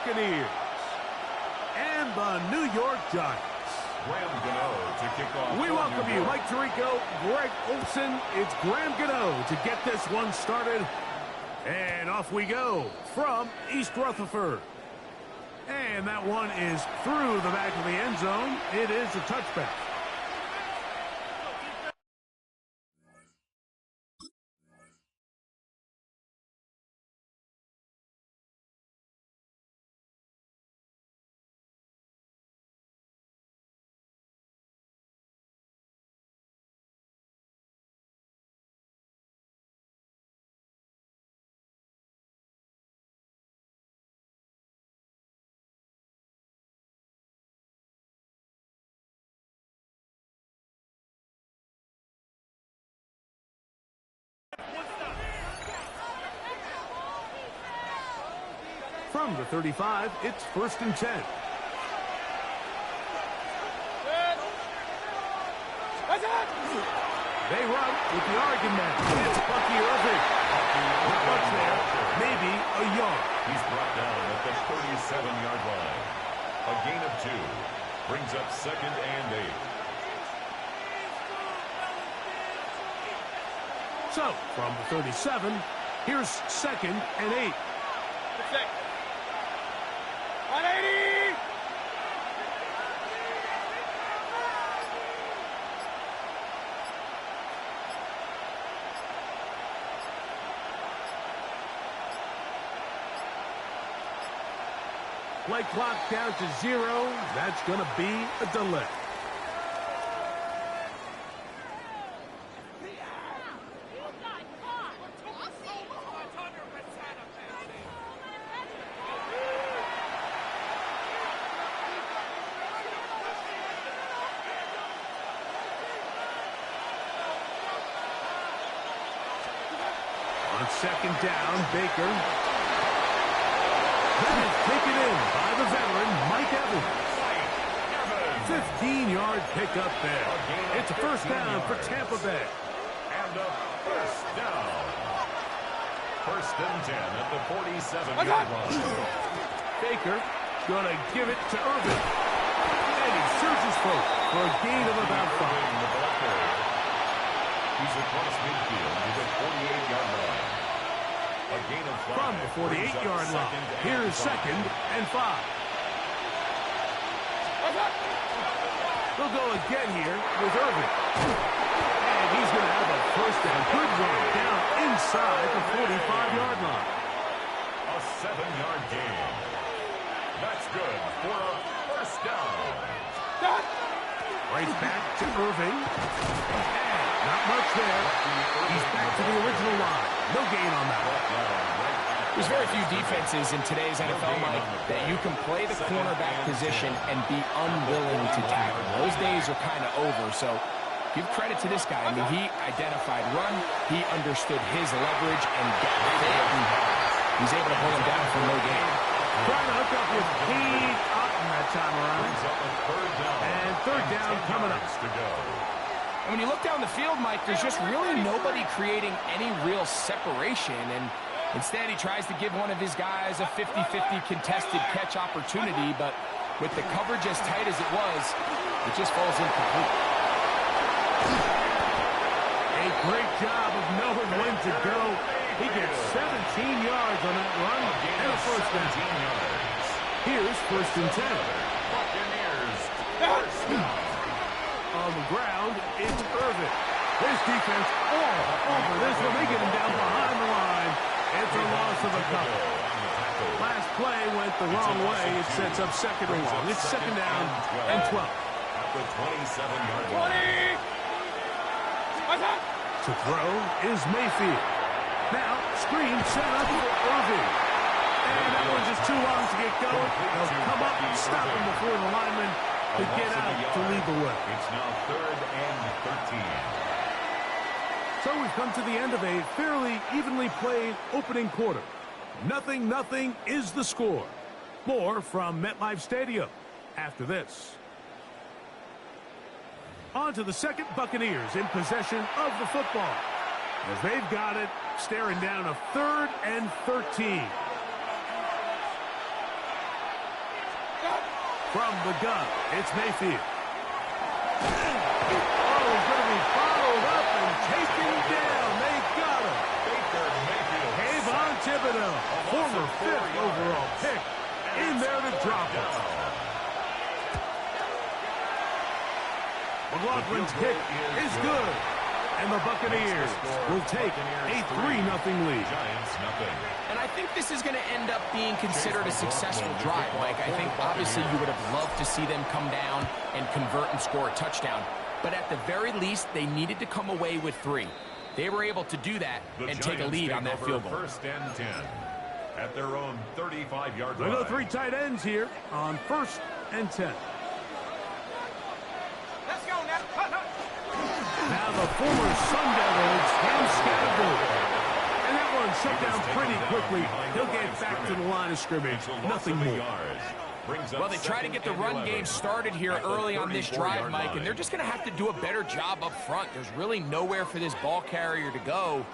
Buccaneers and the New York Giants. Graham Gano to kick off. We welcome you, Mike Tirico, Greg Olson. It's Graham Gano to get this one started. And off we go from East Rutherford. And that one is through the back of the end zone. It is a touchback. From the 35, it's 1st and 10. They run with the Oregon man. It's Bucky Irving. Not much there. Maybe a yard. He's brought down at the 37-yard line. A gain of 2 brings up 2nd and 8. So, from the 37, here's 2nd and 8. 180! Play clock down to 0. That's going to be a delay. On 2nd down, Baker. That is taken in by the veteran, Mike Evans. 15-yard pickup there. It's a 1st down for Tampa Bay. And a 1st down. 1st and 10 at the 47-yard line. Baker going to give it to Irvin. And he surges forward for a gain of about 5. He's across midfield to the 48-yard line. A gain of 5. From the 48-yard line, here's 2nd and 5. They'll go again here with Irvin. And he's going to have a 1st and good run down inside the 45-yard line. A 7-yard gain. That's good for a 1st down. Right back to Irving. Not much there. He's back to the original line. No gain on that. There's very few defenses in today's NFL, Mike, that you can play the cornerback position and be unwilling to tackle. Those days are kind of over, so give credit to this guy. I mean, he identified run, he understood his leverage, and got fit. He's able to hold him down for no gain. Trying to hook up with Pete Otten that time around. And 3rd down coming up. And when you look down the field, Mike, there's just really nobody creating any real separation. And instead, he tries to give one of his guys a 50-50 contested catch opportunity. But with the coverage as tight as it was, it just falls incomplete. A great job of knowing when to go. He gets 17 yards on that run and a 1st down. Here's 1st and 10. Buccaneers. 1st down. On the ground, it's Irvin. This defense all over this one. They get him down behind the line. It's a loss of a couple. Last play went the wrong way. It sets up 2nd and 1. It's 2nd down and 12. At the 27-yard line. To throw is Mayfield. Now, screen set up for Irvin. And that one's just too long to get going. They'll come up and stop him before the lineman to get out to lead the way. It's now 3rd and 13. So we've come to the end of a fairly evenly played opening quarter. 0-0 is the score. More from MetLife Stadium after this. On to the 2nd, Buccaneers in possession of the football. As they've got it, staring down a 3rd and 13. From the gun, it's Mayfield. Oh, he's going to be followed up and taken down. They got him. Baker Mayfield. Kayvon Thibodeau, former 5th overall pick, in there to drop it. McLaughlin's kick is good. And the Buccaneers will take a 3-0 lead. Giants nothing. And I think this is going to end up being considered a successful drive, Mike. I think obviously you would have loved to see them come down and convert and score a touchdown. But at the very least, they needed to come away with 3. They were able to do that and take a lead on that field goal. First and 10 at their own 35-yard line. We'll go 3 tight ends here on 1st and 10. Let's go now. Now the former Sun Devils can Scattergold. And that one shut down pretty quickly. He'll get back to the line of scrimmage. Nothing more. Well, they try to get the run game started here early on this drive, Mike, and they're just going to have to do a better job up front. There's really nowhere for this ball carrier to go.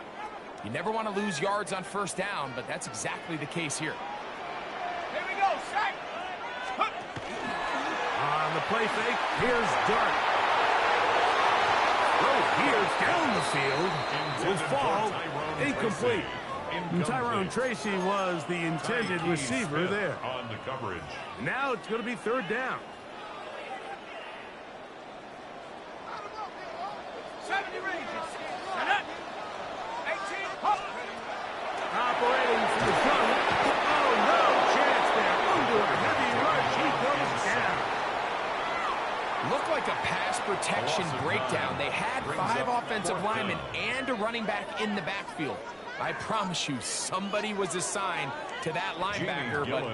You never want to lose yards on 1st down, but that's exactly the case here. Here we go, sack. On the play fake, here's Dart. Here's down the field. Will fall incomplete. And Tyrone Tracy was the intended receiver there. On the coverage. Now it's going to be 3rd down. 70 ranges. 18. Operating from the front. Oh, no chance there. Under a heavy rush. He goes down. Looked like a pass protection breakdown. They had 5 offensive linemen and a running back in the backfield. I promise you, somebody was assigned to that linebacker, but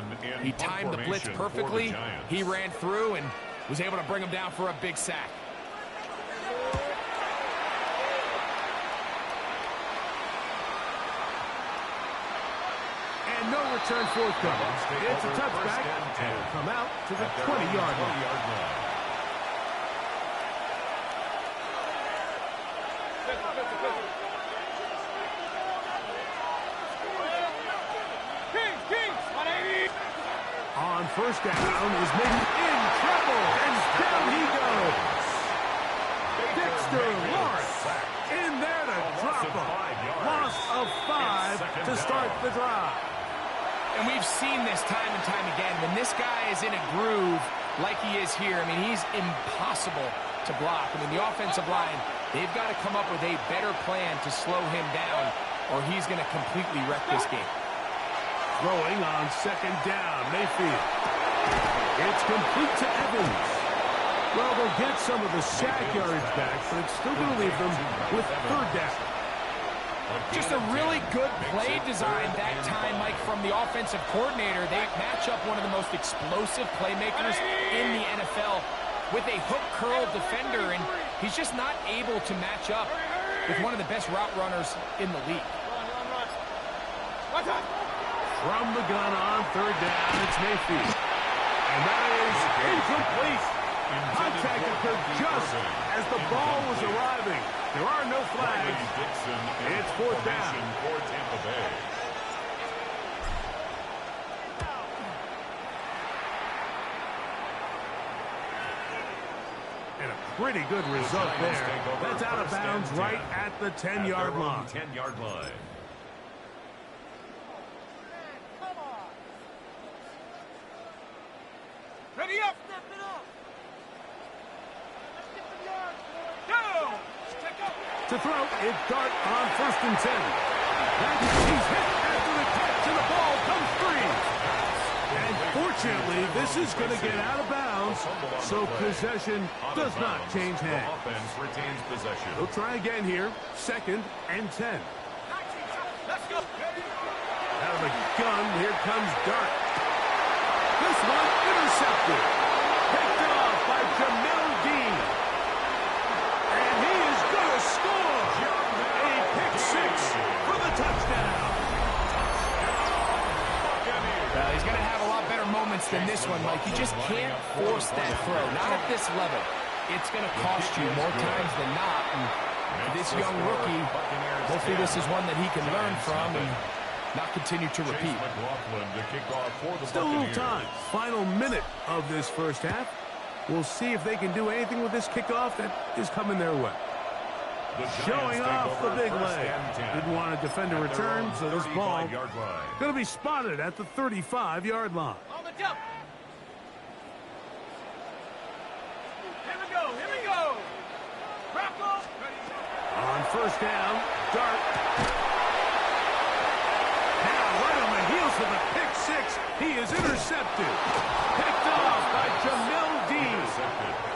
he timed the blitz perfectly. He ran through and was able to bring him down for a big sack. And no return forthcoming. It's a touchback, and will come out to the 20-yard line. On 1st down is maybe in trouble, and down he goes. Dexter Lawrence in there to drop him. Loss of 5 to start the drive. And we've seen this time and time again. When this guy is in a groove like he is here, I mean, he's impossible to block. I mean, the offensive line, they've got to come up with a better plan to slow him down, or he's going to completely wreck this game. Throwing on 2nd down, Mayfield. It's complete to Evans. Well, they'll get some of the sack yards back, but it's still going to leave them with 3rd down. Just a really good play design that time, Mike, from the offensive coordinator. They match up one of the most explosive playmakers in the NFL with a hook curl defender, and he's just not able to match up with one of the best route runners in the league. From the gun on 3rd down, it's Mayfield. And that is incomplete. Contact occurred just as the ball was arriving. There are no flags. It's 4th down. For Tampa Bay. And a pretty good result there. That's out of bounds right at the 10-yard line. 10-yard line. Ready up. Step it up. Let's get the yards, boys. Go. Take up. To throw, it's Dart on 1st and 10. He's hit after the catch, and the ball comes free. And fortunately, this is going to get out of bounds, so possession does not change hands. The offense retains possession. They'll try again here, 2nd and 10. Let's go. Out of the gun, here comes Dart. This one intercepted. Picked off by Jamel Dean. And he is going to score. A pick 6 for the touchdown. Well, he's going to have a lot better moments than this one, Mike. You just can't force that throw. Not at this level. It's going to cost you more times than not. And for this young rookie, hopefully this is one that he can learn from and not continue to repeat. To kick off for the Still a little Buccaneers. time. Final minute of this first half. We'll see if they can do anything with this kickoff that is coming their way. The Giants Showing take off the over big first leg. and 10 Didn't want to defend a at their return, own so this ball 35-yard line. going to be spotted at the 35-yard line. On the jump. Here we go. Here we go. Rocco. On first down, Dart. Now right on the heels of the pick six, he is intercepted. Picked off by Jamel Dean.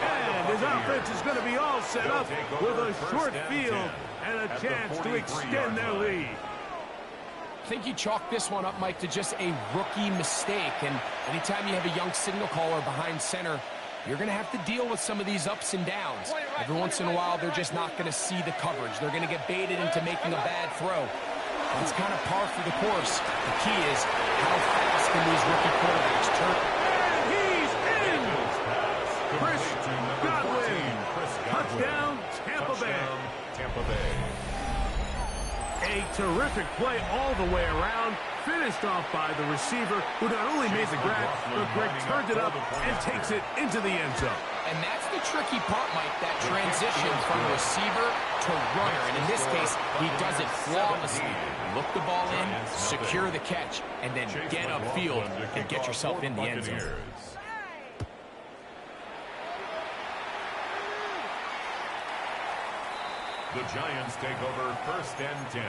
And his offense is going to be all set up with a short field and a chance to extend their lead. I think you chalk this one up, Mike, to just a rookie mistake. And anytime you have a young signal caller behind center, you're going to have to deal with some of these ups and downs. Every once in a while, they're just not going to see the coverage. They're going to get baited into making a bad throw. That's kind of par for the course. The key is how fast can these rookie quarterbacks turn. And he's in! Chris Godwin. Touchdown, Tampa Bay. Tampa Bay. A terrific play all the way around, finished off by the receiver, who not only made the grab, but Greg turned it up and takes it into the end zone. And that's the tricky part, Mike, that transition from receiver to runner. And in this case, he does it flawlessly. Look the ball in, secure the catch, and then get upfield and get yourself in the end zone. The Giants take over first and 10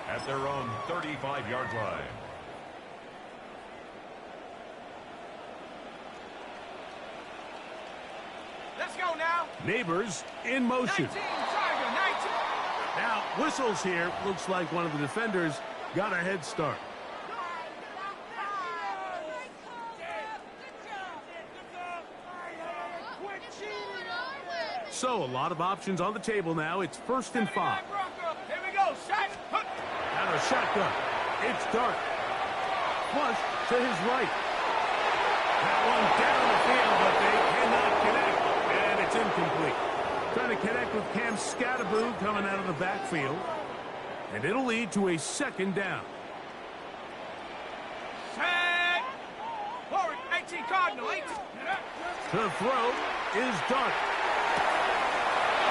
at their own 35-yard line. Let's go now. Neighbors in motion. 19, Tiger, 19. Now, whistles here. Looks like one of the defenders got a head start. So, a lot of options on the table now. It's 1st and 5. Here we go. Shot. Now a shotgun. It's Dart. Flush to his right. That one down the field, but they cannot connect, and it's incomplete. Trying to connect with Cam Scattaboo coming out of the backfield. And it'll lead to a 2nd down. Set. Forward. 18 Cardinal. 18. To throw is Dart.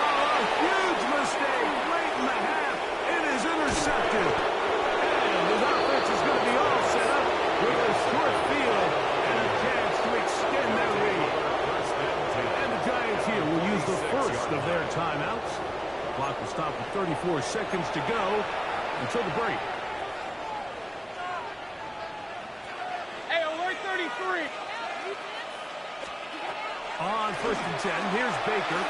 Oh, a huge mistake late in the half. It is intercepted. And his offense is going to be all set up with a short field and a chance to extend their lead. And the Giants here will use the first of their timeouts. The clock will stop with 34 seconds to go until the break. Hey, alert 33. On 1st and 10, here's Baker.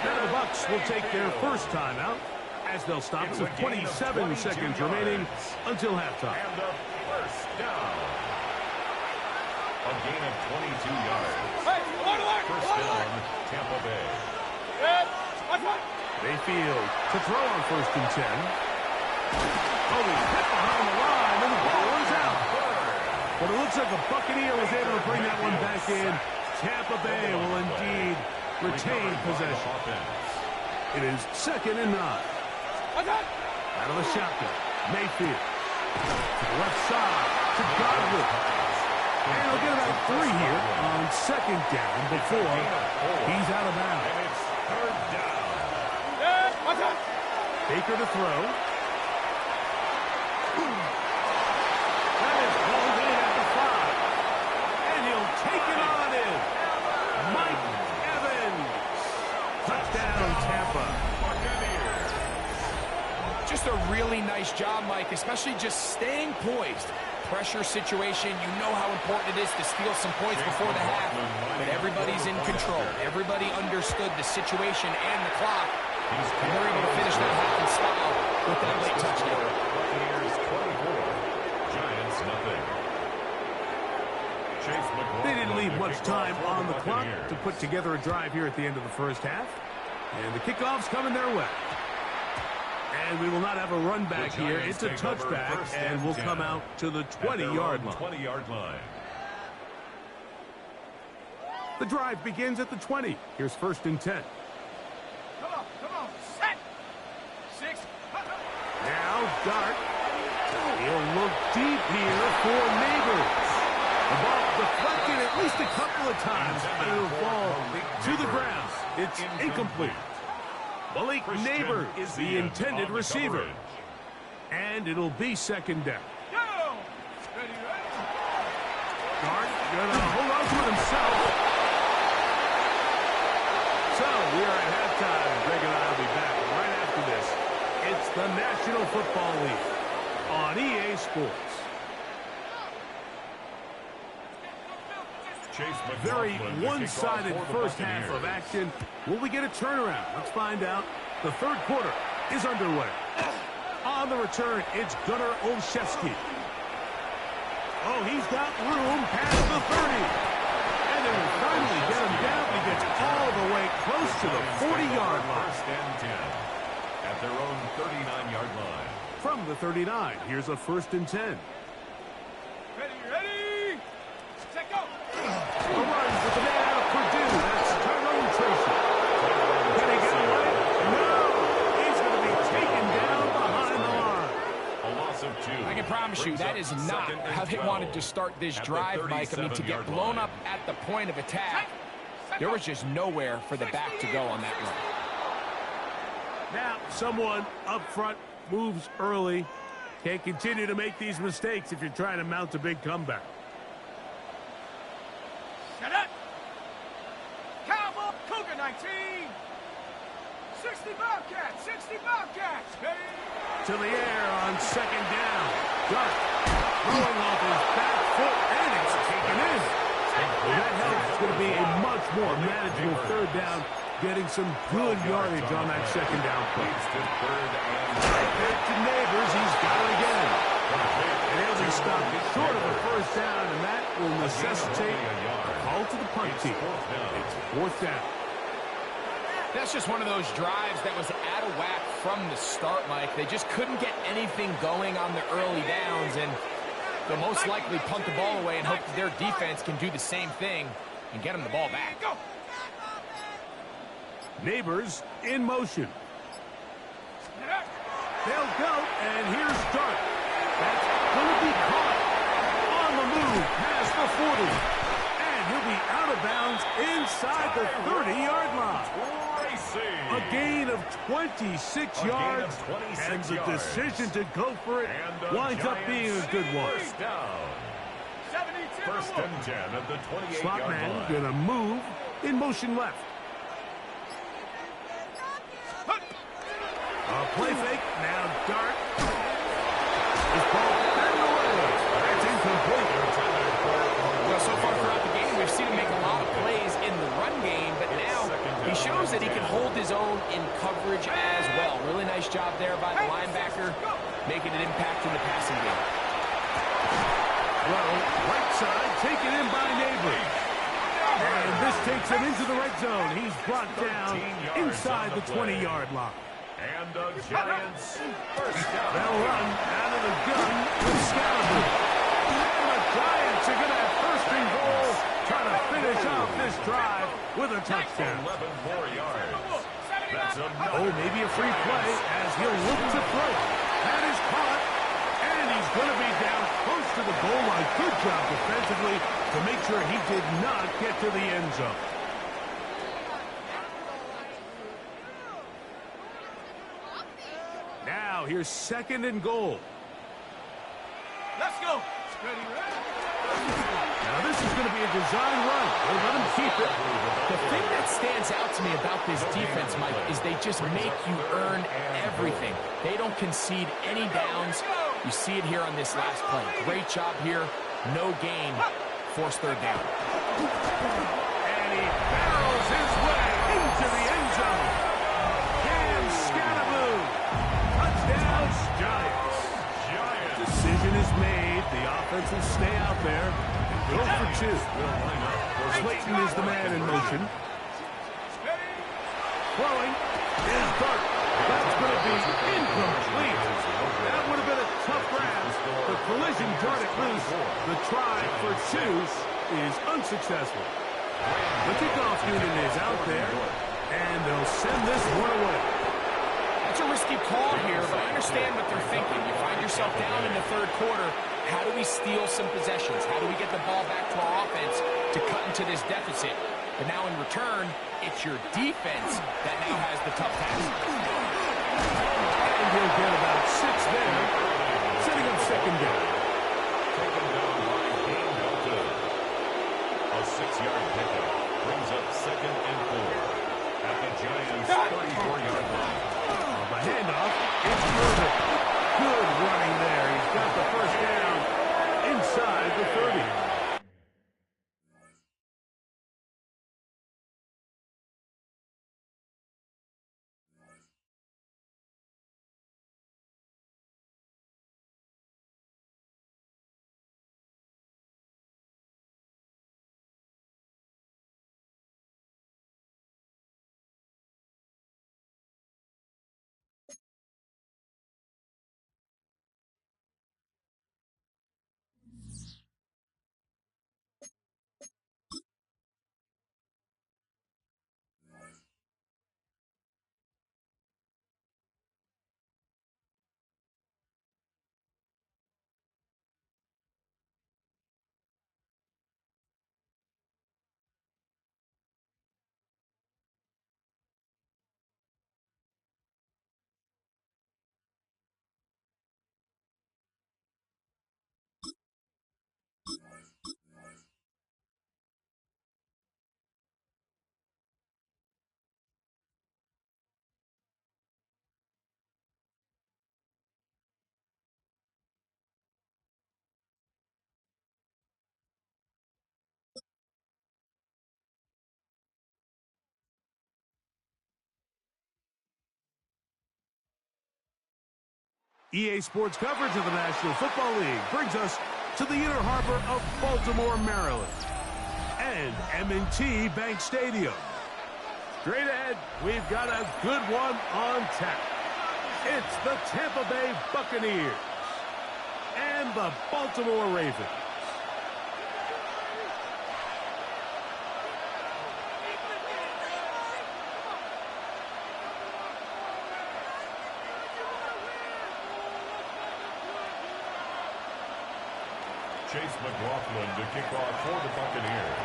Now the Bucs will take their first timeout as they'll stop with 27 seconds remaining until halftime. And a first down. A gain of 22 yards. Hey, alert. First down, Tampa Bay. Mayfield to throw on 1st and 10. Oh, he's hit behind the line, and the ball is out. But it looks like a Buccaneer was able to bring that one back in. Tampa Bay will indeed retain possession. It is 2nd and 9. Out of the shotgun, Mayfield to the left side to Godwin. And he'll get about 3 here on 2nd down before he's out of bounds. And it's 3rd down. Baker to throw. That is pulled in at the 5. And he'll take it on in. Mike Evans. Touchdown, Tampa. Just a really nice job, Mike, especially just staying poised. Pressure situation, you know how important it is to steal some points before the half, but everybody's in control. Everybody understood the situation and the clock, and they're able to finish that half in style with that late touchdown. Buccaneers 24, Giants nothing. They didn't leave much time on the clock to put together a drive here at the end of the first half. And the kickoff's coming their way. And we will not have a run back here. It's a touchback, and we'll come out to the 20-yard line. 20-yard line. The drive begins at the 20. Here's 1st and 10. Come on. Dart. He'll look deep here for Neighbors. The ball deflected at least a couple of times. It'll fall to the ground. It's incomplete. Malik Neighbors is the intended receiver. And it'll be second down. Dart gonna hold on to it himself. So we are at halftime. Greg and I will be back right after this. It's the National Football League on EA Sports. Very one-sided first half of action. Will we get a turnaround? Let's find out. The third quarter is underway. On the return, it's Gunnar Olszewski. Oh, he's got room past the 30. And they will finally get him down. He gets all the way close to the 40-yard line. First and 10 at their own 39-yard line. From the 39, here's a 1st and 10. Ready? Set, go! A run with the man out of Purdue. That's Tyrone Tracy. Can he get away? No! He's going to be taken down behind the line. A loss of 2. I can promise you that is not how they wanted to start this drive, Mike. I mean, to get blown up at the point of attack, there was just nowhere for the back to go on that run. Now, someone up front moves early. Can't continue to make these mistakes if you're trying to mount a big comeback. Set up! Cowboy Cougar 19! 60 Bobcats! 60 Bobcats! Hey! To the air on second down. Dart throwing off his back foot, and it's taken in. That helps. It's going to be a much more manageable third down, getting some good yardage on that second down play. Right back to Neighbors. He's got it again. And he'll be stopped short of a first down, and that will necessitate a call to the punt team. It's 4th down. That's just one of those drives that was out of whack from the start, Mike. They just couldn't get anything going on the early downs, and they'll most likely punt the ball away and hope that their defense can do the same thing and get them the ball back. Neighbors in motion. They'll go, and here's Dart. That's going to be caught on the move past the 40. And he'll be out of bounds inside the 30-yard line. A gain of 26 yards, and the decision to go for it winds up being a good one. First and 10 at the 28-yard Slot line. man going to move in motion left. A play fake, now Dart. This ball batted away. That's incomplete. Well, so far throughout the game, we've seen him make a lot of plays in the run game, but now he shows that he can hold his own in coverage as well. Really nice job there by the linebacker, making an impact in the passing game. Well, right side taken in by Neighbors. And this takes him into the red zone. He's brought down inside the 20-yard line. And the Giants first down. They'll run out of the gun with Scalaboo. And the Giants are going to have first and goal, trying to finish off this drive with a touchdown. 11 more yards. That's Oh, maybe a free play as he'll look to throw. That is caught, and he's going to be down close to the goal line. Good job defensively to make sure he did not get to the end zone. Now, here's 2nd and goal. Let's go! Now, this is going to be a design run. They'll let him keep it. The thing that stands out to me about this defense, Mike, is they just make you earn everything. They don't concede any downs. You see it here on this last play. Great job here. No gain. Forced third down. And he barrels his way into the end zone. Cam Scalaboo. Touchdown, Giants. Decision is made. The offense will stay out there and go for 2. Slayton is the man in motion. Throwing is Dart. That's going to be incomplete. That would have been a tough grab. The collision darted loose. The try for 2 is unsuccessful. The kickoff unit is out there, and they'll send this one away. That's a risky call here, but I understand what they're thinking. You yourself down in the third quarter, how do we steal some possessions? How do we get the ball back to our offense to cut into this deficit? But now in return, it's your defense that now has the tough task. And he'll get about 6 there, setting up second down. Taken down by Gain Delta. A 6-yard pickup brings up 2nd and 4 at the Giants' 34-yard line. The handoff is perfect. Good running there. He's got the first down inside the 30. EA Sports coverage of the National Football League brings us to the inner harbor of Baltimore, Maryland, and M&T Bank Stadium. Straight ahead, we've got a good one on tap. It's the Tampa Bay Buccaneers and the Baltimore Ravens. Chase McLaughlin to kick off for the Buccaneers.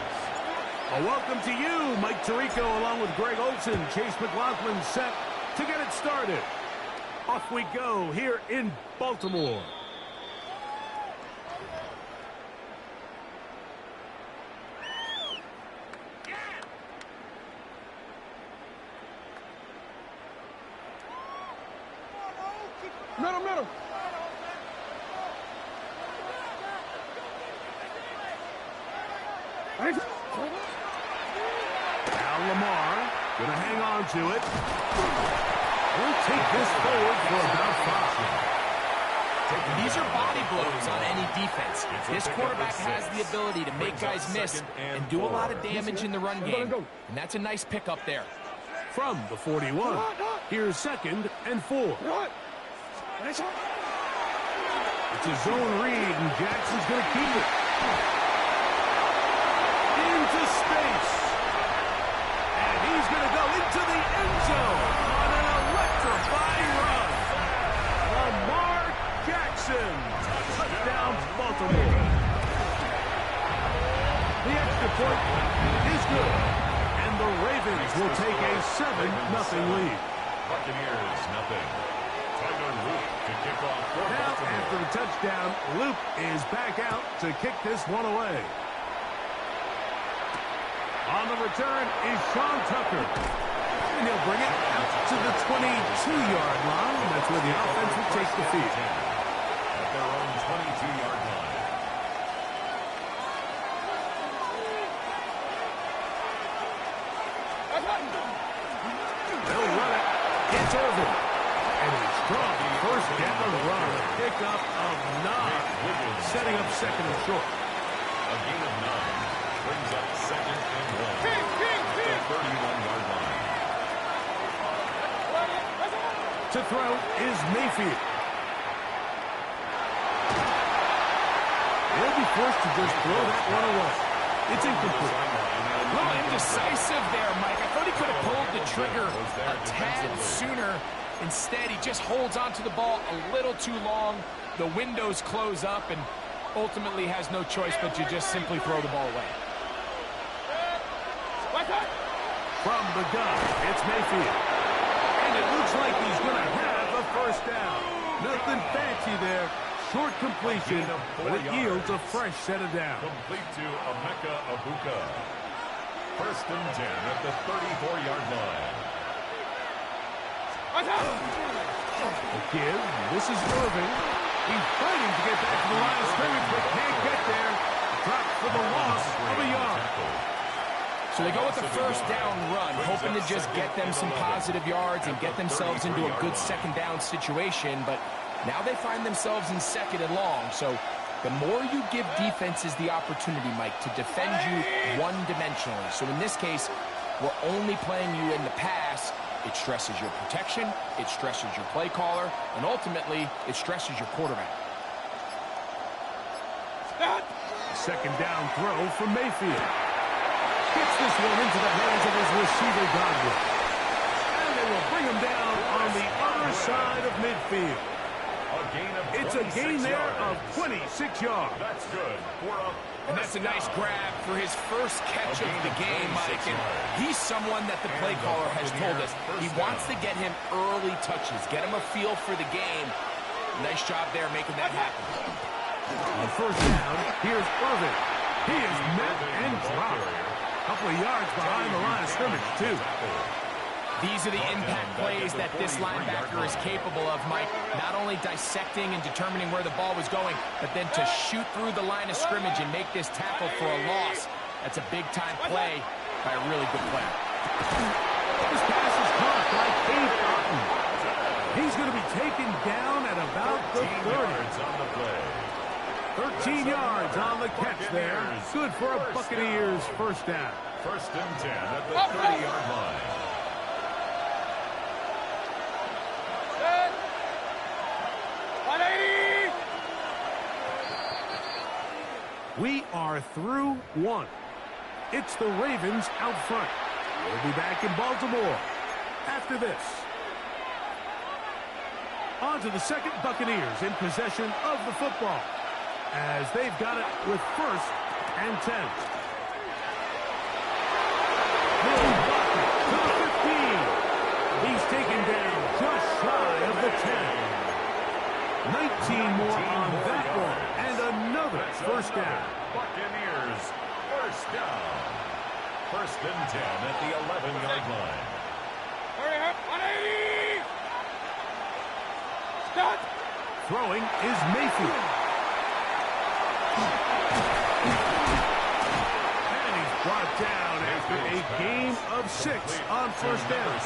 A welcome to you, Mike Tirico, along with Greg Olson. Chase McLaughlin set to get it started. Off we go here in Baltimore. Middle. Now Lamar going to hang on to it. We'll take this forward for about 5. These are body blows on any defense. This quarterback has the ability to make guys miss and do a lot of damage in the run game. And that's a nice pickup there. From the 41, here's 2nd and 4. It's a zone read, and Jackson's going to keep it. Into space. And he's going to go into the end zone on an electrifying run. Lamar Jackson. Touchdown, Baltimore. The extra point is good. And the Ravens will take a 7-0 lead. Buccaneers, nothing. Tyler Luke to kick off for Now, Baltimore. after the touchdown, Luke is back out to kick this one away. On the return is Sean Tucker. And he'll bring it out to the 22-yard line. That's where the offense will take the field. At their own 22-yard line. They'll run it. It's Irvin. And a strong first down run. A pickup of 9. Setting up 2nd and short. A gain of 9 brings up 2nd and 1. The 31-yard line. To throw is Mayfield. They'll be forced to just throw that one away. It's incomplete. A little indecisive there, Mike. I thought he could have pulled the trigger a tad sooner. Instead, he just holds onto the ball a little too long. the windows close up and ultimately has no choice but to just simply throw the ball away. From the gun, it's Mayfield. And it looks like he's going to have a first down. Nothing fancy there. Short completion, but it yields a fresh set of downs. Complete to Emeka Egbuka. First and 10 at the 34-yard line. The give. This is Irving. He's fighting to get back to the line of scrimmage, but can't get there. Dropped for the loss of a yard. So they go with the first down run, hoping to just get them some positive yards and get themselves into a good second down situation, but now they find themselves in second and long. So the more you give defenses the opportunity, Mike, to defend you one-dimensionally. So in this case, we're only playing you in the pass. It stresses your protection, it stresses your play caller, and ultimately, it stresses your quarterback. Second down throw from Mayfield. Gets this one into the hands of his receiver, Godwin. And they will bring him down on the other side of midfield. It's a gain there of 26 yards. That's good. And that's a nice grab for his first catch of the game, Mike. And he's someone that the play caller has told us he wants to get him early touches, get him a feel for the game. Nice job there making that happen. On first down, here's Irving. He is met and dropped. A couple of yards behind the line of scrimmage, too. These are the impact plays that this linebacker is capable of, Mike. Not only dissecting and determining where the ball was going, but then to shoot through the line of scrimmage and make this tackle for a loss. That's a big-time play by a really good player. This pass is caught by Cade Otton. He's going to be taken down at about the 30. 13 yards on the catch there. Good for a Buccaneers first down. First and 10 at the 30-yard line. We are through one. It's the Ravens out front. We'll be back in Baltimore after this. On to the second, Buccaneers in possession of the football as they've got it with first and 10. Will Bucket to the 15. He's taken down just shy of the 10. 19 more on that one, and another first down. Buccaneers, first down. First and 10 at the 11-yard line. Hurry up, 180! Stop! Throwing is Mayfield. And he's brought down after a gain of 6 on first down.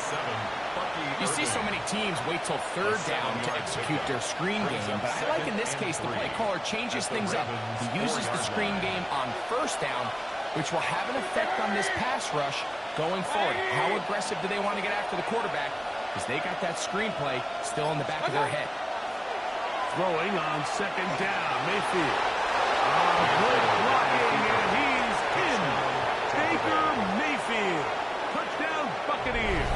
You see so many teams wait till third down to execute their screen game, but I like in this case the play caller changes things up. He uses the screen game on first down, which will have an effect on this pass rush going forward. How aggressive do they want to get after the quarterback? Because they got that screenplay still in the back of their head. Throwing on second down, Mayfield. Good blocking, and he's in. Baker Mayfield. Touchdown, Buccaneers.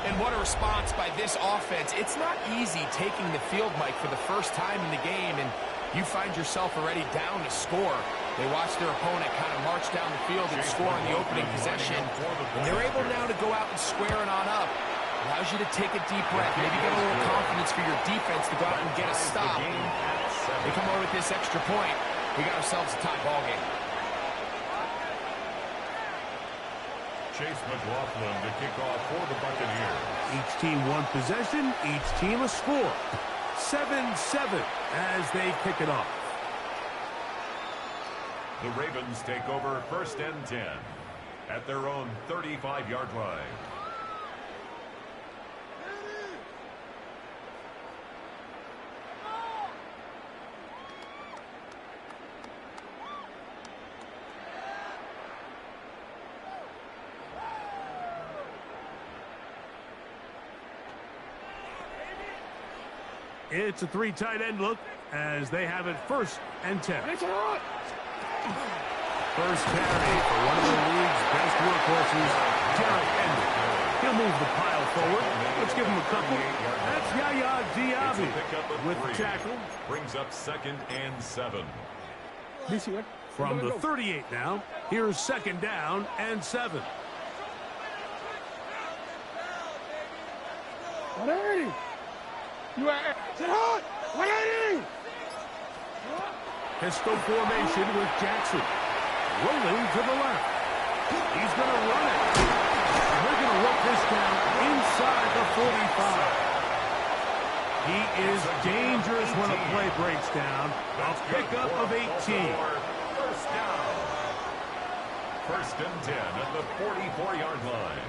And what a response by this offense. It's not easy taking the field, Mike, for the first time in the game, and you find yourself already down to score. They watch their opponent kind of march down the field and score on the opening possession, and they're able now to go out and square it on up. Allows you to take a deep breath, maybe get a little confidence for your defense to go out and get a stop. They come over with this extra point. We got ourselves a tie ball game. Chase McLaughlin to kick off for the Buccaneers. Each team one possession, each team a score. 7-7 as they kick it off. The Ravens take over first and 10 at their own 35-yard line. It's a 3 tight end look as they have it first and 10. First carry for one of the league's best workhorses, Derrick Henry. He'll move the pile forward. Let's give him a couple. That's Yaya It's a Diaby pickup of with the 3. tackle. Brings up 2nd and 7. From the 38 now, here's 2nd down and 7. Pistol formation with Jackson. Rolling to the left. He's going to run it. They're going to work this down inside the 45. He is dangerous when a play breaks down. A pickup of 18. First down. 1st and 10 at the 44-yard line.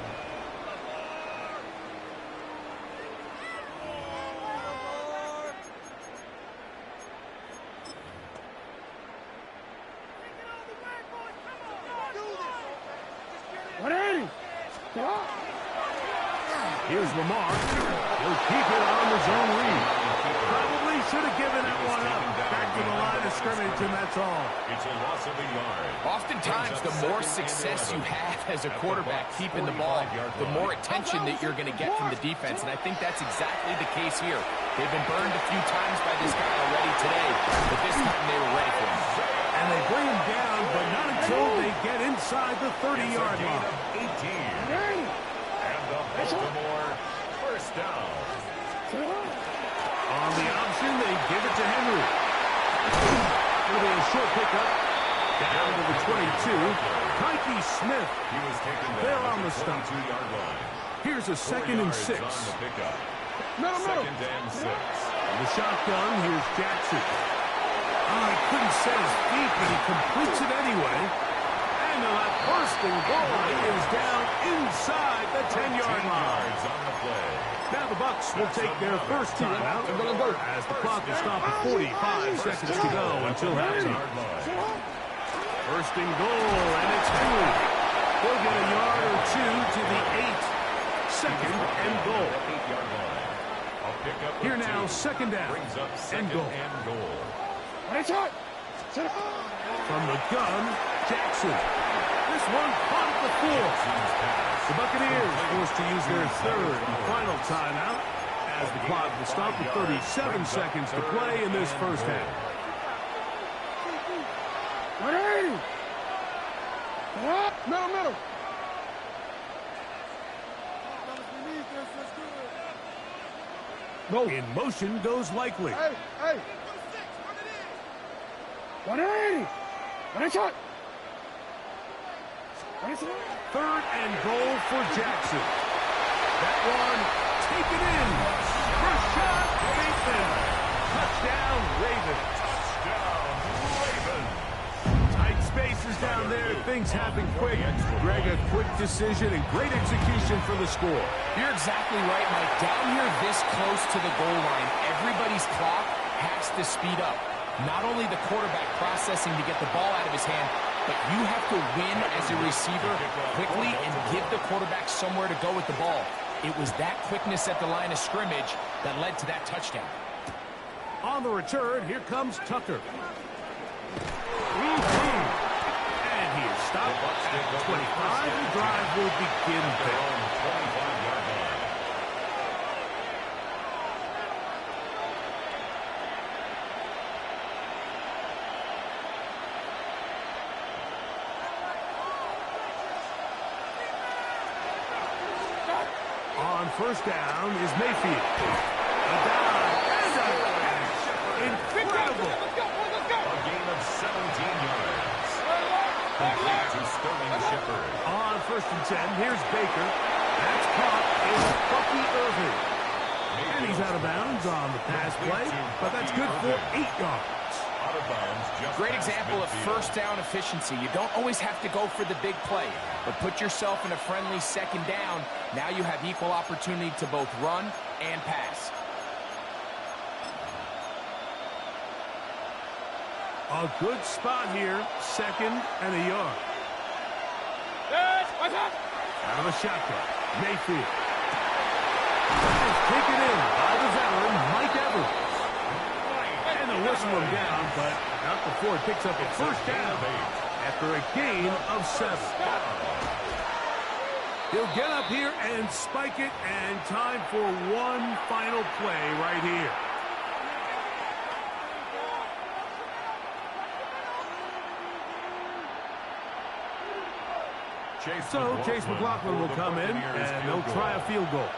Here's Lamar. He'll keep it on the zone read. Probably should have given that one up. Back to the line of scrimmage, and that's all. It's a loss of a yard. Oftentimes, the more success you have as a quarterback keeping the ball, the more attention that you're going to get from the defense, and I think that's exactly the case here. They've been burned a few times by this guy already today, but this time they were ready for him. And they bring him down, but not until they get inside the 30-yard line. 18. And the Baltimore first down. On the option, they give it to Henry. It'll be a short pickup. Down to the 22. Mikey Smith. He was taken down They're on at the stop. 22-yard line. Here's a 2nd and 6. 4 yards on the pickup. 2nd and 6. In the shotgun, here's Jackson. Oh, he couldn't set his feet, but he completes it anyway. And that bursting goal is down inside the 10-yard line. Yards on the play. Now the Bucs will take their first timeout as the clock will stop at 45 seconds to go until halftime. First and goal, and it's Henry. He'll get a yard or two to the 8. 2nd and goal. 8-yard line. A pickup of Here now, 2. 2nd down Brings up 2nd and goal. and goal. From the gun, Jackson. This one caught at the 4. The Buccaneers forced to use their 3rd and final timeout as the clock will stop with 37 seconds to play in this first half. Middle. In motion goes Likely. Hey. 180. 3rd and goal for Jackson. That one taken in. First shot, Bateman. Touchdown, Ravens. Tight spaces down there. Things happen quick. Greg, a quick decision and great execution for the score. You're exactly right, Mike. Down here this close to the goal line, everybody's clock has to speed up. Not only the quarterback processing to get the ball out of his hand, but you have to win as a receiver quickly and give the quarterback somewhere to go with the ball. It was that quickness at the line of scrimmage that led to that touchdown. On the return, here comes Tucker. And he is stopped at 25. The drive will begin there. 25-yard line. On first down is Mayfield. A dive and a catch. Incredible. A gain of 17 yards. Complete to Sterling Shepard. On 1st and 10, here's Baker. That's caught is Bucky Irving. And he's out of bounds on the pass play, but that's good for 8 yards. Out of bounds. Great example of first down efficiency. You don't always have to go for the big play, but put yourself in a friendly 2nd down. Now you have equal opportunity to both run and pass. A good spot here, 2nd and a yard. Out of a shotgun, Mayfield. That is taken in by the veteran, Mike Evans. And they'll whistle him down, but not before it picks up a first down after a gain of 7. He'll get up here and spike it, and time for one final play right here. Chase McLaughlin will come in, and they'll try a field goal.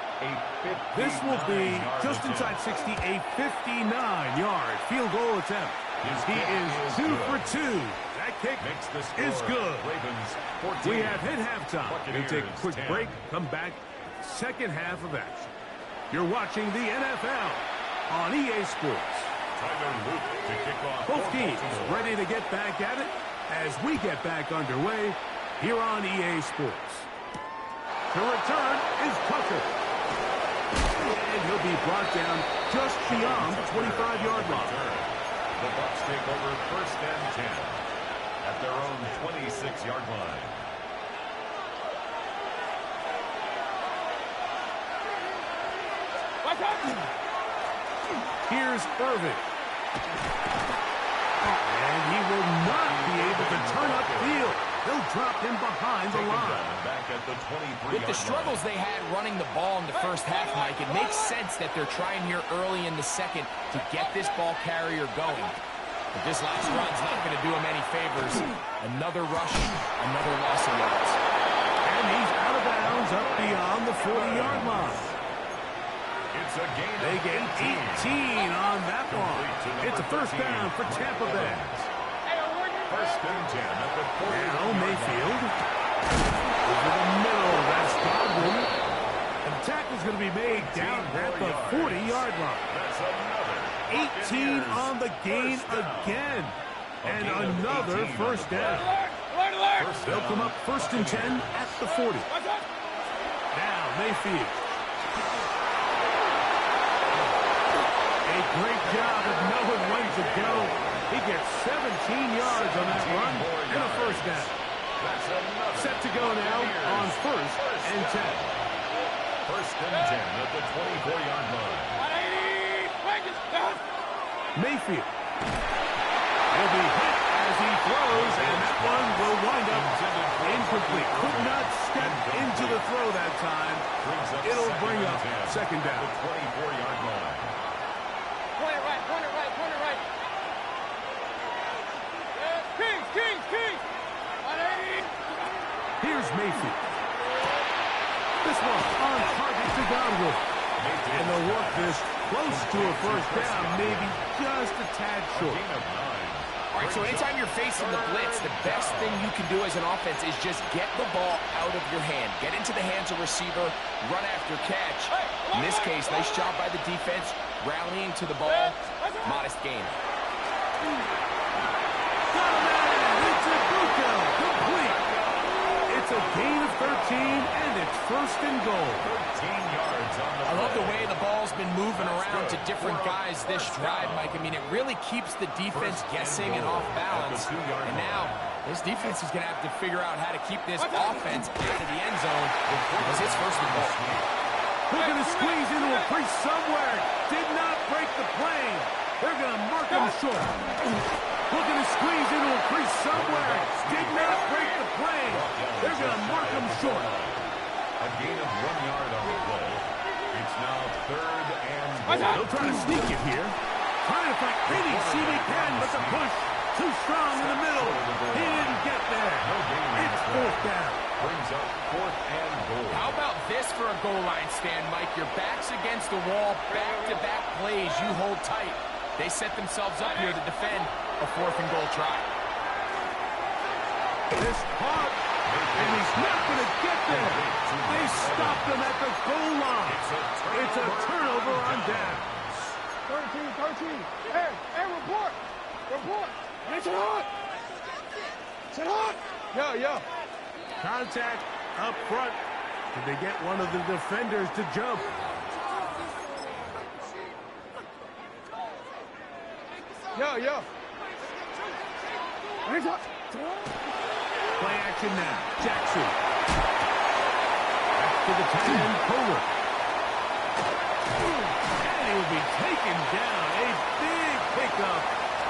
This will be just inside 60, a 59-yard field goal attempt. He is 2 for 2. That kick is good. We have hit halftime. We'll take a quick break, come back, second half of action. You're watching the NFL on EA Sports. Both teams ready to get back at it as we get back underway here on EA Sports. The return is Tucker. And he'll be brought down just beyond the 25-yard line. The Bucs take over first and 10 at their own 26-yard line. Here's Irvin. And he will not be able to turn upfield. They'll drop him behind the line. With the struggles they had running the ball in the first half, Mike, it makes sense that they're trying here early in the second to get this ball carrier going. But this last run's not going to do him any favors. Another rush, another loss of yards. And he's out of bounds up beyond the 40-yard line. It's a gain. They get 18 on that one. It's a first down for Tampa Bay. First and 10 at the 40. Now Mayfield. Over the middle, that's Godwin. And the tackle's going to be made down at the 40-yard line. That's another 18 on the gain again. And another first down. They'll come up first and 10 at the 40. Now Mayfield. A great job of knowing when to go. He gets 17 yards on that run and a first down. Set to go now on first and 10. First and 10 at the 24-yard line. Mayfield. He'll be hit as he throws, and that one will wind up incomplete. Could not step into the throw that time. It'll bring up second down. 24-yard line. Point it right. Kings. Here's Mayfield. This one on target to Godwin. And they'll work this close to a first down, maybe just a tad short. All right, so anytime you're facing the blitz, the best thing you can do as an offense is just get the ball out of your hand. Get into the hands of receiver, run after catch. In this case, nice job by the defense, rallying to the ball. Modest gain. It's a gain of 13, and it's first and goal. 13 yards on the I love the way the ball's been moving around to different guys this drive, Mike. I mean, it really keeps the defense guessing and off balance. And now, this defense is going to have to figure out how to keep this offense out of the end zone because it's first and goal. Looking to squeeze into a crease somewhere. Did not break the plane. They're going to mark him short. Looking to squeeze into a crease somewhere. Did not break the plane. They're going to mark him short. A gain of 1 yard on the play. It's now third and goal. They'll try to sneak it here. Trying to find any seam he can, but the push too strong in the middle. He didn't get there. It's fourth down. Brings up fourth and goal. How about this for a goal line stand, Mike? Your back's against the wall, back-to-back plays. You hold tight. They set themselves up here to defend a fourth and goal try. This hard, and he's not going to get there. They stopped him at the goal line. It's a turnover on downs. 13. Hey, report. Sit hot. Yo. Contact up front. Did they get one of the defenders to jump? Yo. Play action now. Jackson. Back to the tight end, Kohler. And he will be taken down. A big pickup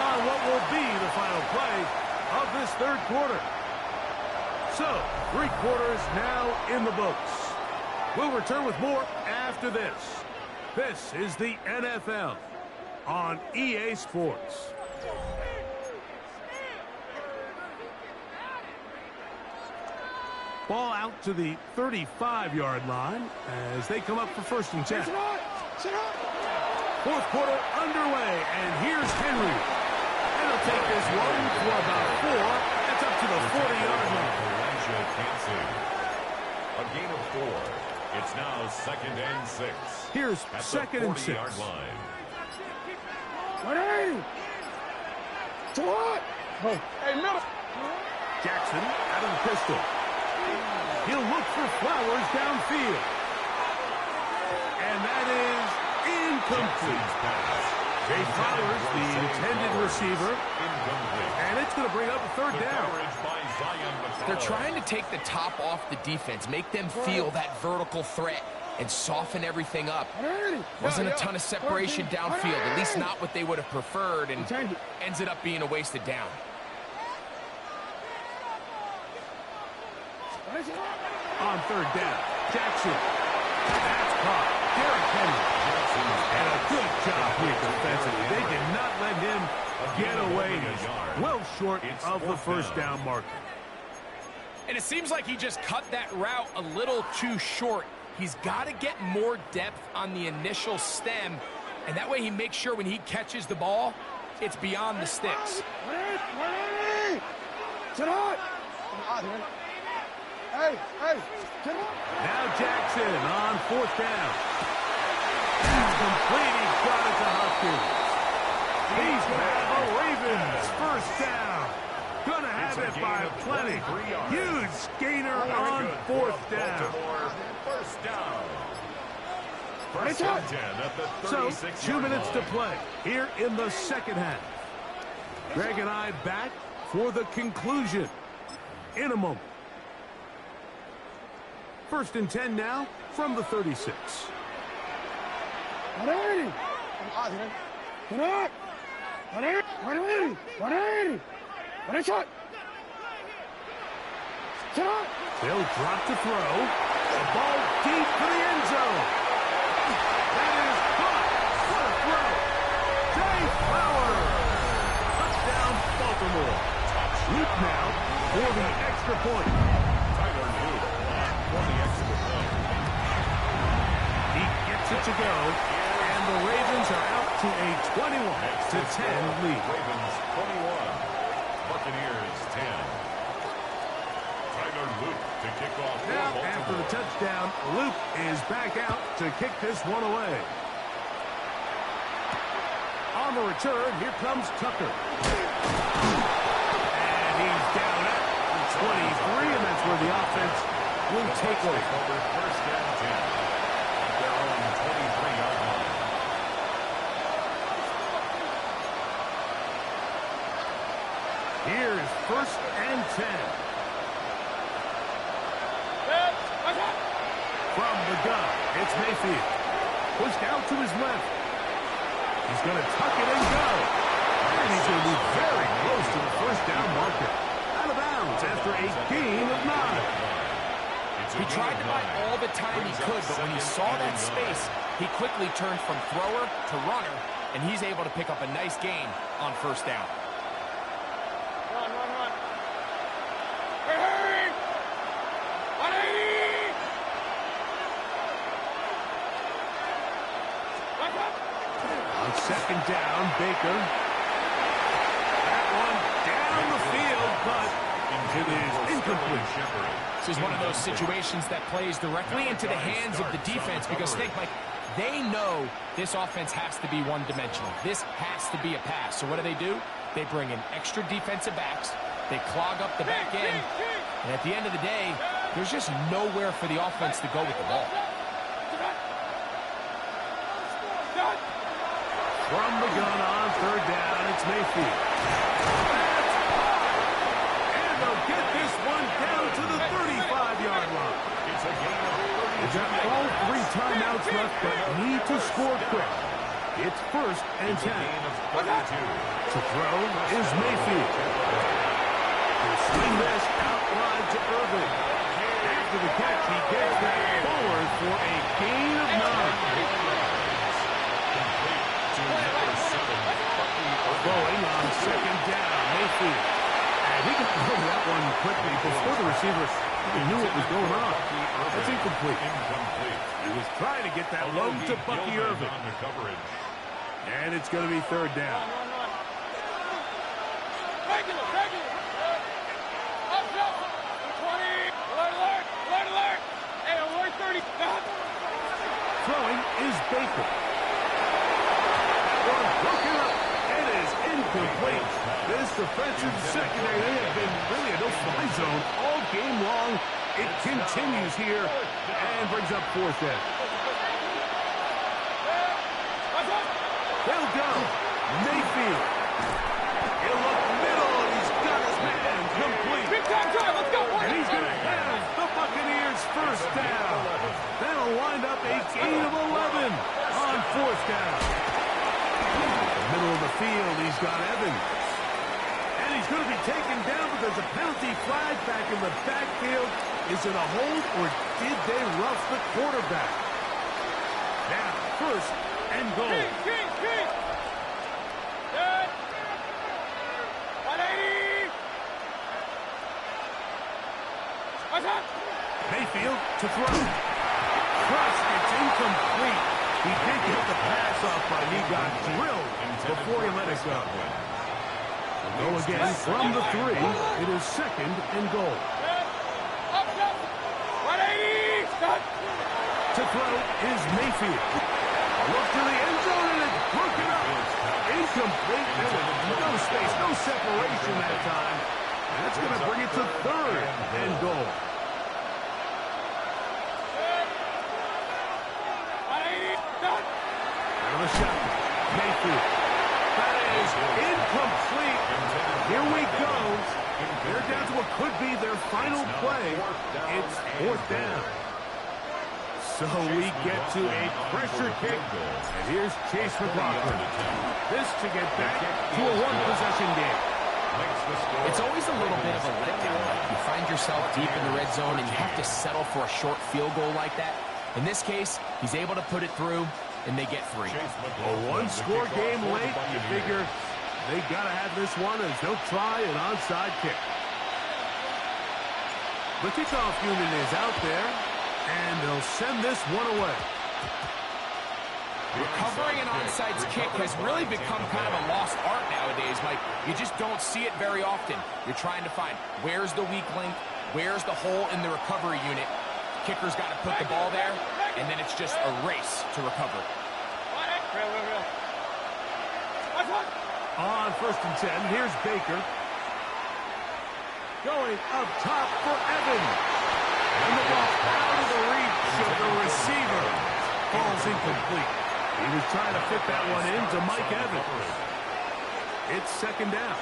on what will be the final play of this third quarter. So, 3 quarters now in the books. We'll return with more after this. This is the NFL on EA Sports. Ball out to the 35-yard line as they come up for 1st and 10. 4th quarter underway, and here's Henry. And he'll take this one for about 4. That's up to the 40-yard line. A gain of 4. It's now 2nd and 6. Here's 2nd and 6. Line. Jackson out of the pistol. He'll look for Flowers downfield. And that is incomplete. Jay Flowers, the intended receiver. And it's going to bring up a 3rd down. They're trying to take the top off the defense, make them feel that vertical threat, and soften everything up. Wasn't a ton of separation downfield, at least not what they would have preferred, and ends it up being a wasted down. On 3rd down, Jackson. That's caught. Derrick Henry. And a good job here defensively. They did not let him get away. He's well short of the 1st down marker. And it seems like he just cut that route a little too short. He's got to get more depth on the initial stem, and that way he makes sure when he catches the ball, it's beyond the sticks. Now Jackson on 4th down. He's complete. He's got it to Hopkins. He's going to have the Ravens 1st down. Going to have it by plenty. Huge gainer on 4th down. 1st down. 1st and 10 at the 36-yard So, 2 minutes to play here in the 2nd half. Greg and I back for the conclusion in a moment. 1st and 10 now from the 36. They'll drop to throw. The ball deep for the end zone. That is caught. What a throw. Jay Flowers. Touchdown, Baltimore. Luke now for the extra point. Tyler Luke for the extra point. He gets it to go, and the Ravens are out to a 21-10 lead. Ravens 21. Buccaneers 10. Tyler Luke to kick off. Now, after the touchdown, Luke is back out to kick this one away. On the return, here comes Tucker. And he's down at the 23, and that's where the offense will take over. 1st and 10 at their own 23-yard line. Here's 1st and 10. From the gun, it's Mayfield. Pushed out to his left. He's going to tuck it and go. And he's going to be very close to the 1st down marker. Out of bounds after a gain of 9. He tried to buy all the time he could, but when he saw that space, he quickly turned from thrower to runner, and he's able to pick up a nice gain on 1st down. On 2nd down, Baker. That one down the field, but it is incomplete. This is one of those situations that plays directly into the hands of the defense because, think, Mike, they know this offense has to be one-dimensional. This has to be a pass. So what do? They bring in extra defensive backs. They clog up the back end. And at the end of the day, there's just nowhere for the offense to go with the ball. From the gun on 3rd down, it's Mayfield. And they'll get this one down to the 35-yard line. It's a gain of 30. They've got all 3 timeouts left, but need to score quick. It's 1st and 10. Gain of 32. To throw is Mayfield. He'll swing this out wide to Irvin. After the catch, he gets that forward for a gain of 9. Throwing on second down, Mayfield. And he can throw that one quickly before the receiver even knew what was going on. That's incomplete. He was trying to get that low to Bucky Irvin. And it's going to be third down. Regular. Up, 20. Alert. Hey, alert 30. Throwing is Baker. That one broken up. It is incomplete. This defensive secondary, they have been really a no-fly zone all game long. It continues here and brings up fourth down. They'll go. Mayfield. He'll look middle, and he's got his man complete. Big time drive, let's go. And he's going to have the Buccaneers first down. That'll wind up a gain of 11 on fourth down. Middle of the field, he's got Evans. And he's going to be taken down, but there's a penalty flag back in the backfield. Is it a hold, or did they rough the quarterback? Now, first and goal. King. Good. 180. What's up? Mayfield to throw. Crushed, it's incomplete. He did get the pass off, but he got drilled before he let it go. Go again from the 3. It is second and goal. Up. 180. Stop. To throw is Mayfield. Look to the end zone, and it's broken up. Incomplete. There was no space, no separation that time. And that's going to bring it to third and goal. 180. Stop. Out of the shot. Mayfield. That is incomplete. Here we go. They're down to what could be their final play. It's fourth down. So we get to a pressure kick. And here's Chase McLaughlin. This to get back to a one-possession game. It's always a little bit of a letdown. You find yourself deep in the red zone and you have to settle for a short field goal like that. In this case, he's able to put it through, and they get 3. A one-score game late. You figure they got to have this one as they'll try an onside kick. The kickoff unit is out there, and they'll send this one away. Recovering an onside kick has really become kind of a lost art nowadays, Mike. You just don't see it very often. You're trying to find where's the weak link, where's the hole in the recovery unit. Kicker's got to put the ball there, and then it's just a race to recover. On first and 10, here's Baker. Going up top for Evans. And the ball out of the reach of the receiver. Falls incomplete. He was trying to fit that one into Mike Evans. It's second down.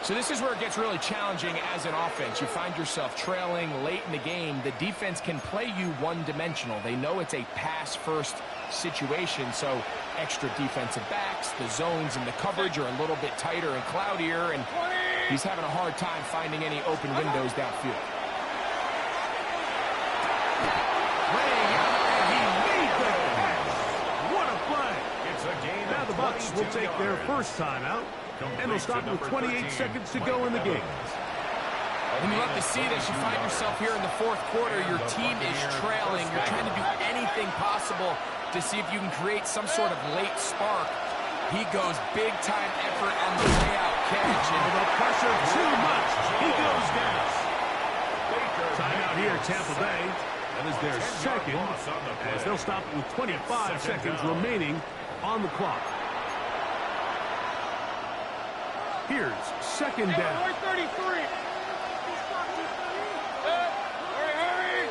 So this is where it gets really challenging as an offense. You find yourself trailing late in the game. The defense can play you one-dimensional. They know it's a pass-first situation, so extra defensive backs, the zones and the coverage are a little bit tighter and cloudier, and he's having a hard time finding any open windows downfield. Laying out, and he made the catch. What a play. Now the Bucs will take their first timeout. And they'll stop with 28 seconds to go in the game. When you love to see this, you find yourself here in the fourth quarter. Your team is trailing. You're trying to do anything possible to see if you can create some sort of late spark. He goes big-time effort on the layout catch. And the pressure too much. He goes down. Timeout here, Tampa Bay. That is their second, as they'll stop with 25 seconds remaining on the clock. Here's second down. Alert 33. Hurry.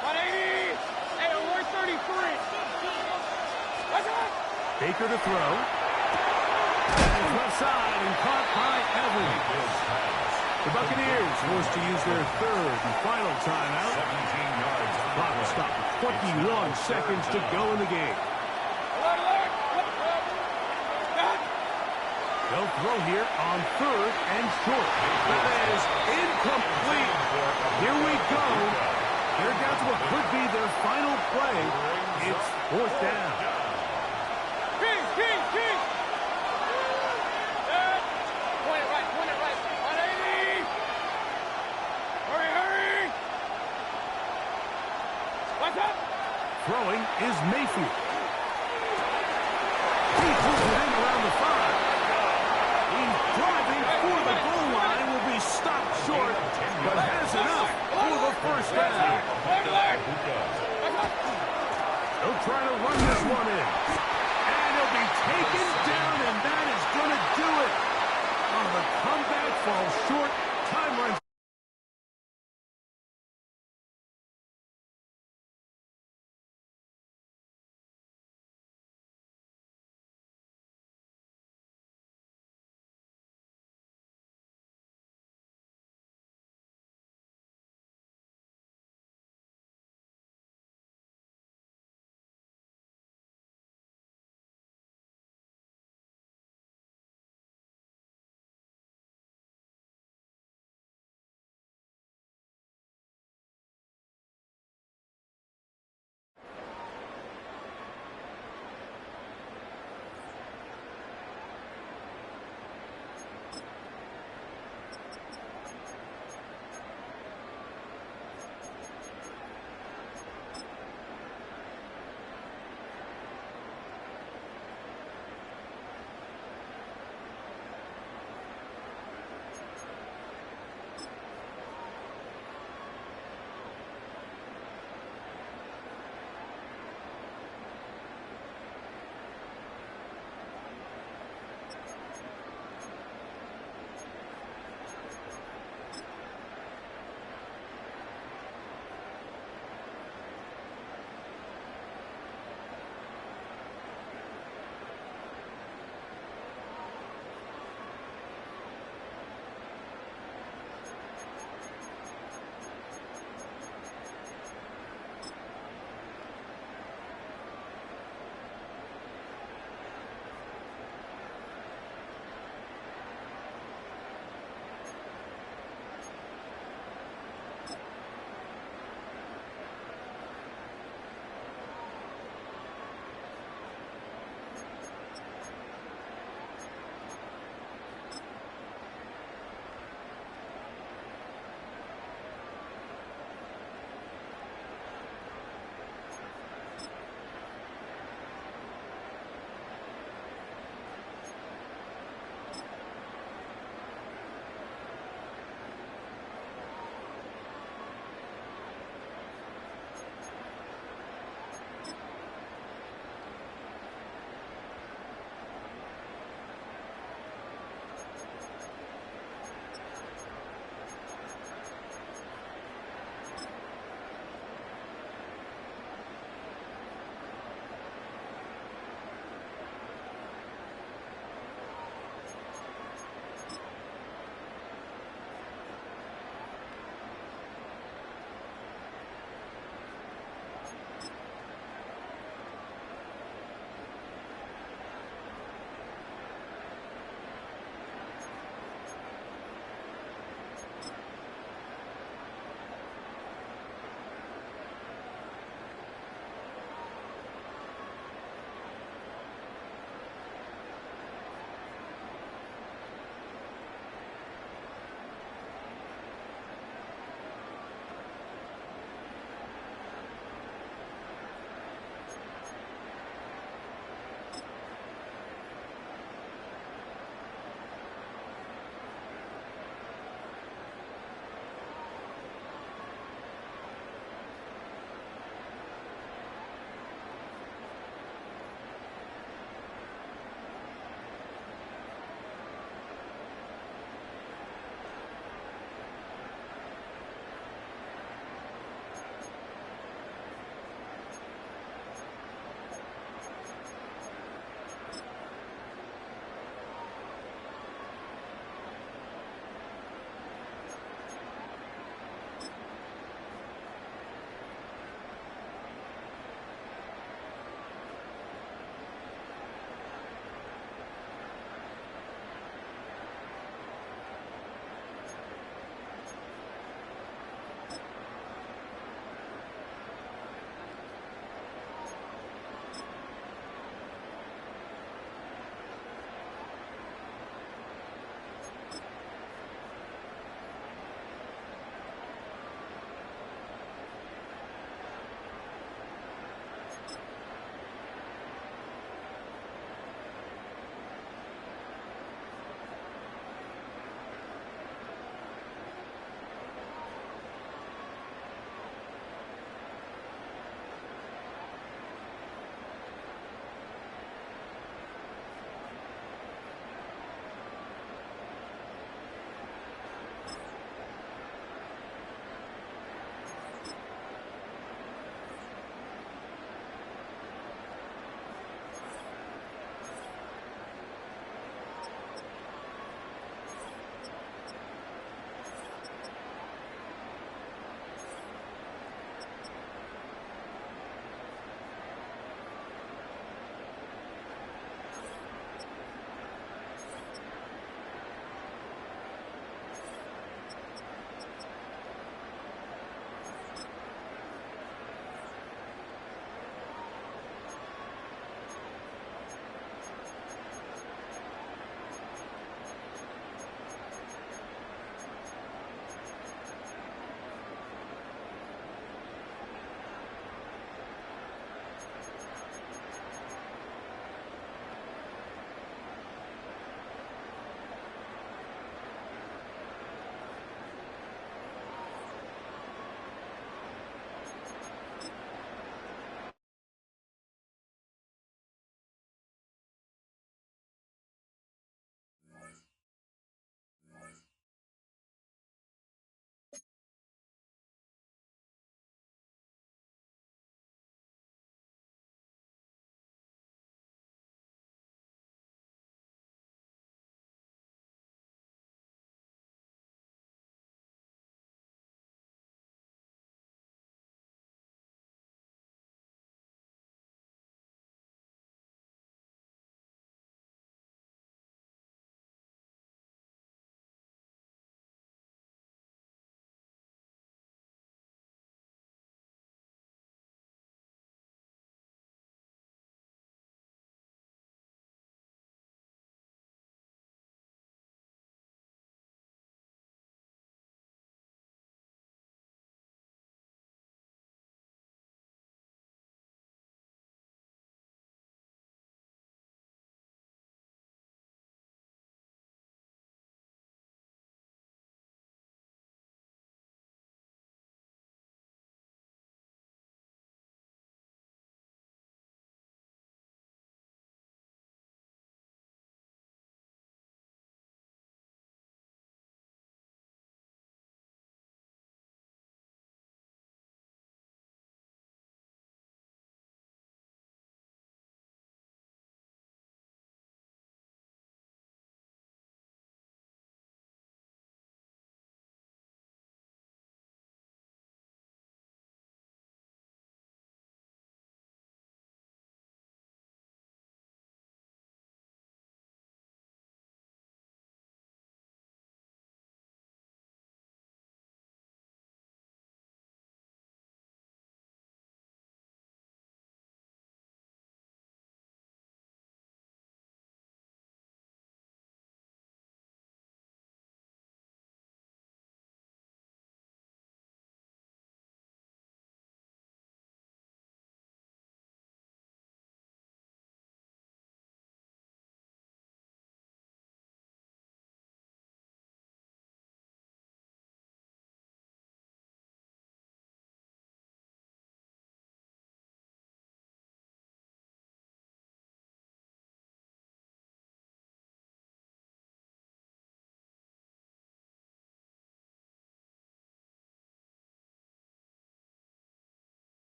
180. Hey, alert 33. What's up? Baker to throw. And left side and caught by Evans. The Buccaneers forced to use their third and final timeout. Clock will stop with 21 seconds to go in the game. Alert. They'll throw here on 3rd and short. That is incomplete. Here we go. They're down to what could be their final play. It's 4th down. Key. Point it right. 180. Hurry. What's up? Throwing is Mayfield.